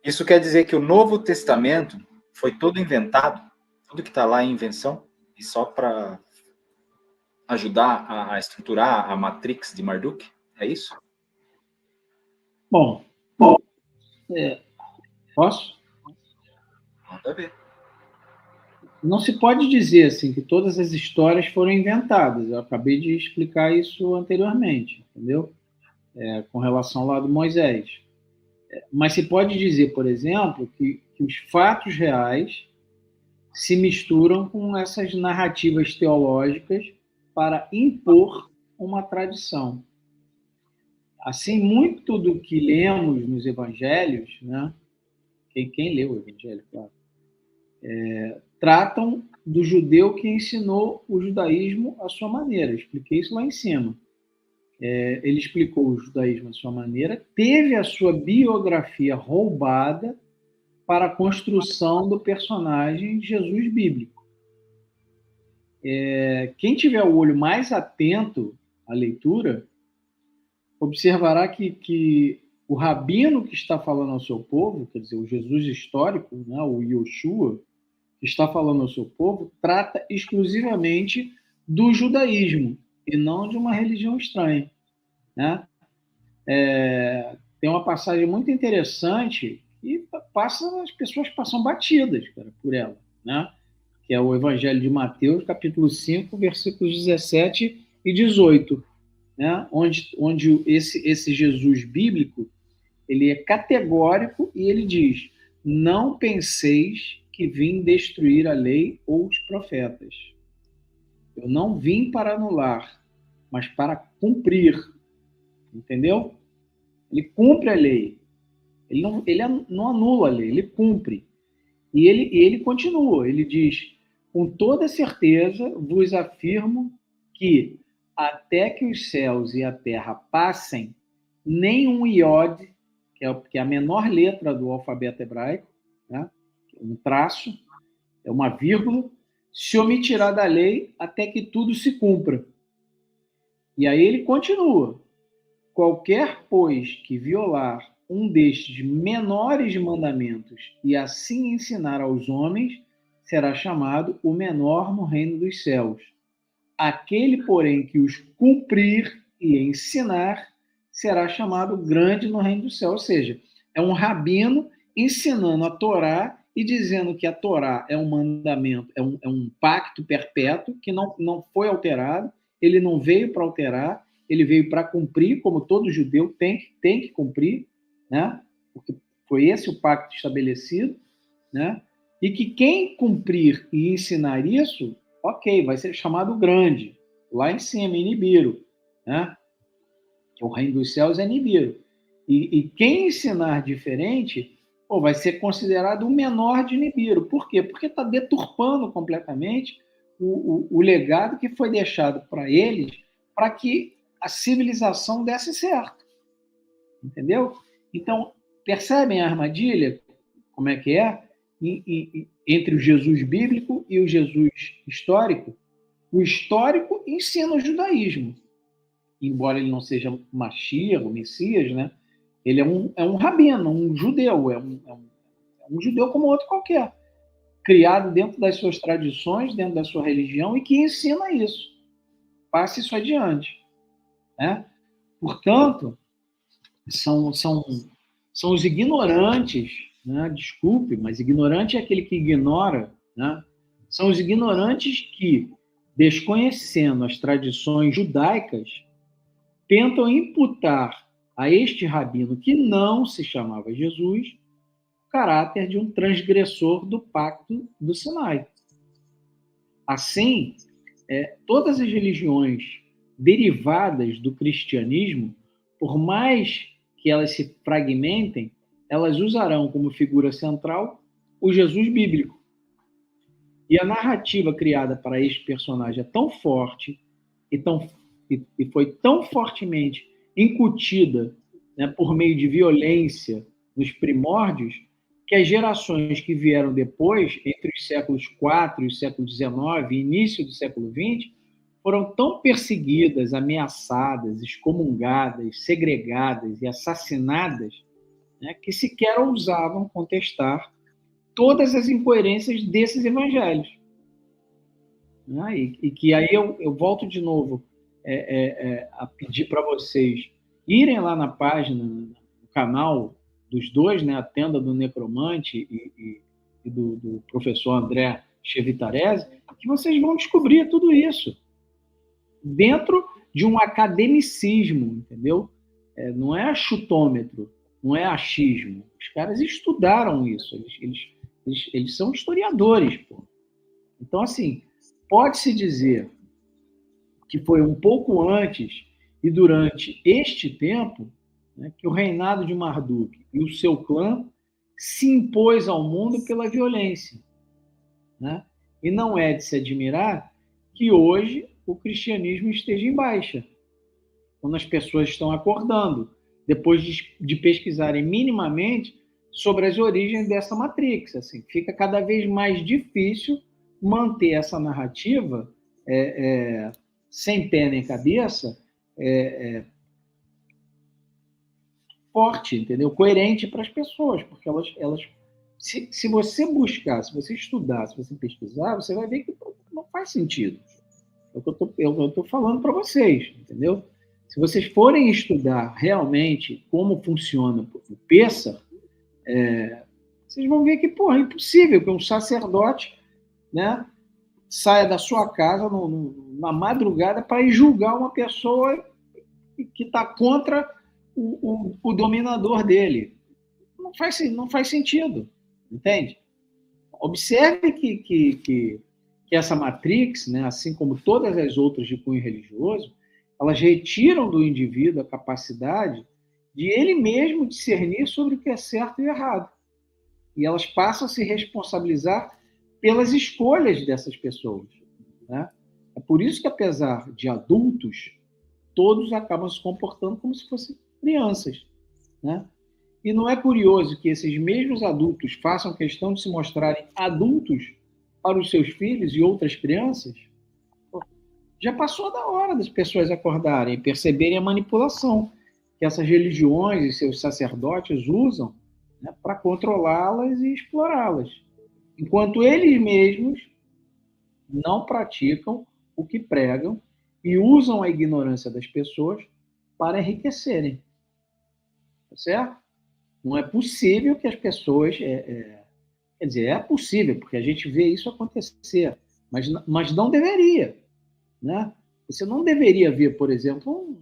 Isso quer dizer que o Novo Testamento foi todo inventado, tudo que está lá é invenção, e só para ajudar a estruturar a Matrix de Marduk? É isso? Bom, posso? Manda ver. Não se pode dizer assim que todas as histórias foram inventadas. Eu acabei de explicar isso anteriormente, entendeu? Com relação ao lado de Moisés. Mas se pode dizer, por exemplo, que os fatos reais se misturam com essas narrativas teológicas para impor uma tradição. Assim, muito do que lemos nos evangelhos, né? Quem leu o evangelho, claro, tratam do judeu que ensinou o judaísmo à sua maneira. Eu expliquei isso lá em cima. Ele explicou o judaísmo à sua maneira, teve a sua biografia roubada para a construção do personagem Jesus bíblico. Quem tiver o olho mais atento à leitura, observará que o rabino que está falando ao seu povo, quer dizer, o Jesus histórico, né, o Yoshua, que está falando ao seu povo, trata exclusivamente do judaísmo e não de uma religião estranha. Né? Tem uma passagem muito interessante e as pessoas passam batidas, cara, por ela, né? Que é o Evangelho de Mateus, capítulo 5, versículos 17 e 18, né? onde esse Jesus bíblico ele é categórico e ele diz: não penseis que vim destruir a lei ou os profetas. Eu não vim para anular, mas para cumprir. Entendeu? Ele cumpre a lei. Ele não anula a lei, ele cumpre. E ele continua, ele diz: com toda certeza vos afirmo que até que os céus e a terra passem, nenhum iode, que é a menor letra do alfabeto hebraico, né? Um traço, é uma vírgula, se omitirá da lei até que tudo se cumpra. E aí ele continua: qualquer, pois, que violar um destes menores mandamentos e assim ensinar aos homens, será chamado o menor no reino dos céus. Aquele, porém, que os cumprir e ensinar, será chamado grande no reino do céu. Ou seja, é um rabino ensinando a Torá e dizendo que a Torá é um mandamento, é um pacto perpétuo que não foi alterado, ele não veio para alterar, ele veio para cumprir, como todo judeu tem que cumprir, né? Porque foi esse o pacto estabelecido, né? E que quem cumprir e ensinar isso, ok, vai ser chamado grande, lá em cima, em Nibiru, né? O reino dos céus é Nibiru. E quem ensinar diferente, vai ser considerado o menor de Nibiru. Por quê? Porque está deturpando completamente o legado que foi deixado para eles, para que a civilização desse certo. Entendeu? Então, percebem a armadilha? Como é que é? Entre o Jesus bíblico e o Jesus histórico. O histórico ensina o judaísmo. Embora ele não seja Mashiach, o Messias, né? Ele é um rabino, um judeu, é um judeu como outro qualquer, criado dentro das suas tradições, dentro da sua religião, e que ensina isso. Passe isso adiante. Né? Portanto, são os ignorantes, né? Desculpe, mas ignorante é aquele que ignora, né? São os ignorantes que, desconhecendo as tradições judaicas, tentam imputar a este rabino, que não se chamava Jesus, o caráter de um transgressor do pacto do Sinai. Assim, todas as religiões derivadas do cristianismo, por mais que elas se fragmentem, elas usarão como figura central o Jesus bíblico. E a narrativa criada para este personagem é tão forte e foi tão fortemente incutida, né, por meio de violência nos primórdios, que as gerações que vieram depois, entre os séculos IV e o século XIX e início do século XX, foram tão perseguidas, ameaçadas, excomungadas, segregadas e assassinadas né, que sequer ousavam contestar todas as incoerências desses evangelhos. Né? E que aí eu volto de novo a pedir para vocês irem lá na página, no canal dos dois, né, a Tenda do Necromante e do professor André Chevitarese, que vocês vão descobrir tudo isso dentro de um academicismo, entendeu? Não é chutômetro, não é achismo. Os caras estudaram isso, eles são historiadores, pô. Então, assim, pode-se dizer que foi um pouco antes e durante este tempo, né, que o reinado de Marduk e o seu clã se impôs ao mundo pela violência. Né? E não é de se admirar que hoje o cristianismo esteja em baixa, quando as pessoas estão acordando, depois de pesquisarem minimamente sobre as origens dessa Matrix. Assim, fica cada vez mais difícil manter essa narrativa sem pé nem cabeça, forte, entendeu? Coerente para as pessoas, porque elas se você buscar, se você estudar, se você pesquisar, você vai ver que não faz sentido. É o que eu estou falando para vocês, entendeu? Se vocês forem estudar realmente como funciona o Pêssar, vocês vão ver que, porra, é impossível que um sacerdote, né, saia da sua casa na madrugada para ir julgar uma pessoa que está contra o dominador dele. Não faz sentido, entende? Observe que essa Matrix, né, assim como todas as outras de cunho religioso, elas retiram do indivíduo a capacidade de ele mesmo discernir sobre o que é certo e errado. E elas passam a se responsabilizar pelas escolhas dessas pessoas. Né? É por isso que, apesar de adultos, todos acabam se comportando como se fossem crianças. Né? E não é curioso que esses mesmos adultos façam questão de se mostrarem adultos para os seus filhos e outras crianças? Já passou da hora das pessoas acordarem e perceberem a manipulação que essas religiões e seus sacerdotes usam, né, para controlá-las e explorá-las, enquanto eles mesmos não praticam o que pregam e usam a ignorância das pessoas para enriquecerem. Tá certo? Não é possível que as pessoas... Quer dizer, é possível, porque a gente vê isso acontecer, mas não deveria. Né? Você não deveria ver, por exemplo,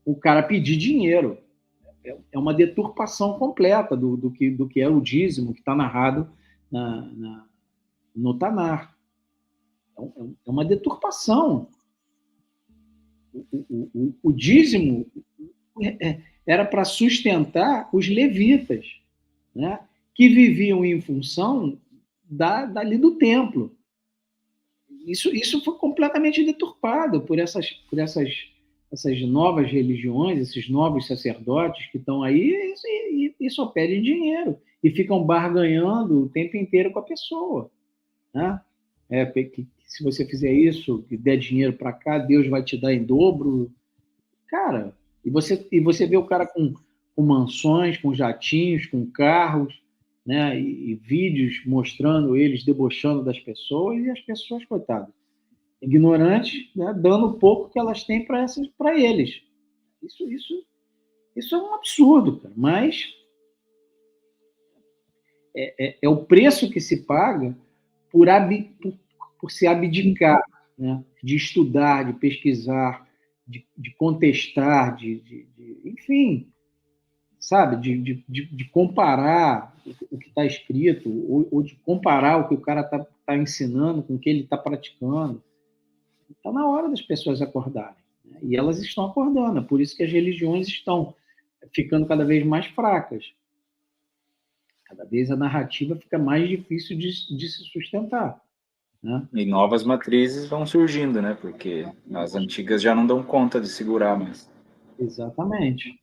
um cara pedir dinheiro. É uma deturpação completa do que é o dízimo que está narrado no Tanar. É uma deturpação. O dízimo era para sustentar os levitas, né, que viviam em função dali do templo. Isso foi completamente deturpado por essas novas religiões, esses novos sacerdotes que estão aí e só pedem dinheiro e ficam barganhando o tempo inteiro com a pessoa. Né? Que se você fizer isso, que der dinheiro para cá, Deus vai te dar em dobro. Cara, e você vê o cara com mansões, com jatinhos, com carros, né, e vídeos mostrando eles debochando das pessoas, e as pessoas, coitadas, ignorantes, né, dando o pouco que elas têm para eles. Isso é um absurdo, cara, mas é o preço que se paga por se abdicar, né, de estudar, de pesquisar, de contestar, enfim, sabe, de comparar o que está escrito, ou de comparar o que o cara está ensinando com o que ele está praticando. Está na hora das pessoas acordarem. Né? E elas estão acordando. É por isso que as religiões estão ficando cada vez mais fracas. Cada vez a narrativa fica mais difícil de se sustentar. Né? E novas matrizes vão surgindo, né? Porque as antigas já não dão conta de segurar mais. Exatamente.